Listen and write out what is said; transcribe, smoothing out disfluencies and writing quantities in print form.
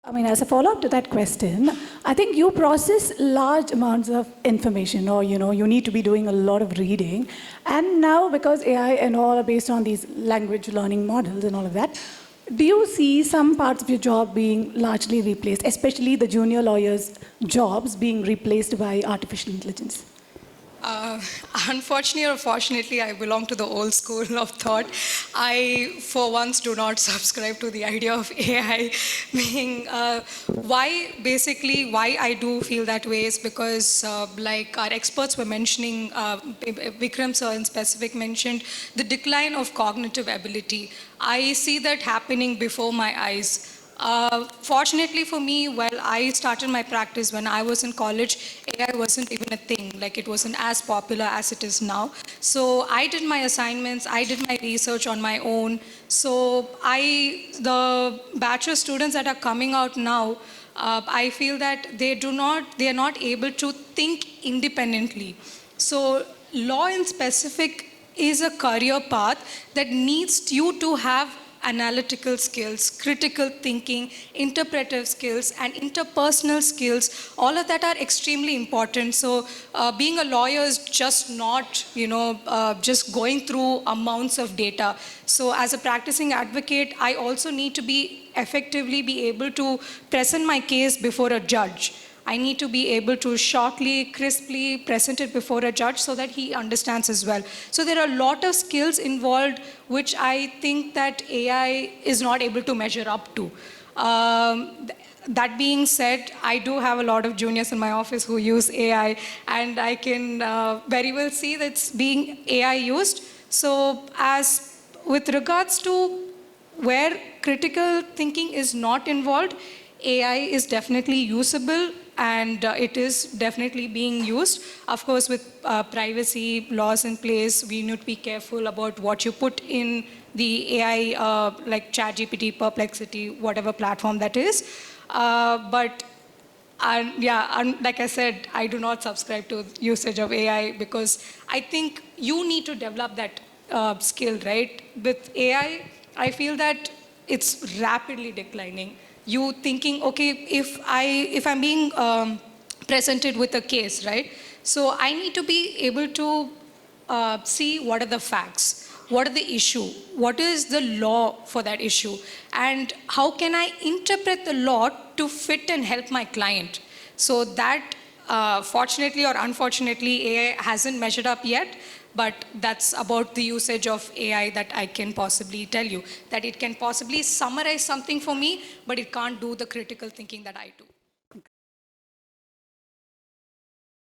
I mean, as a follow-up to that question, I think you process large amounts of information, or you need to be doing a lot of reading. And now, because AI and all are based on these language learning models and all of that, do you see some parts of your job being largely replaced, especially the junior lawyers' jobs being replaced by artificial intelligence? Uh, Unfortunately or fortunately, I belong to the old school of thought. I, for once, do not subscribe to the idea of AI being. Why I do feel that way is because, like our experts were mentioning, Vikram sir in specific mentioned the decline of cognitive ability. I see that happening before my eyes. Fortunately for me, while I started my practice when I was in college, AI wasn't even a thing. Like, it wasn't as popular as it is now. So I did my assignments, I did my research on my own. So the batch of students that are coming out now, I feel that they are not able to think independently. So law in specific is a career path that needs you to have analytical skills, critical thinking, interpretive skills, and interpersonal skills. All of that are extremely important. So being a lawyer is just not, just going through amounts of data. So as a practicing advocate, I also need to effectively be able to present my case before a judge. I need to be able to shortly, crisply present it before a judge so that he understands as well. So there are a lot of skills involved which I think that AI is not able to measure up to. That being said, I do have a lot of juniors in my office who use AI, and I can very well see that's being AI used. So as with regards to where critical thinking is not involved, AI is definitely usable, and it is definitely being used. Of course, with privacy laws in place, we need to be careful about what you put in the AI, like ChatGPT, Perplexity, whatever platform that is. But like I said, I do not subscribe to usage of AI because I think you need to develop that skill, right? With AI, I feel that it's rapidly declining. You thinking, okay, if I'm being presented with a case, right? So I need to be able to see what are the facts, what are the issue, what is the law for that issue, and how can I interpret the law to fit and help my client. So that, fortunately or unfortunately, AI hasn't measured up yet, but that's about the usage of AI that I can possibly tell you, that it can possibly summarize something for me, but it can't do the critical thinking that I do.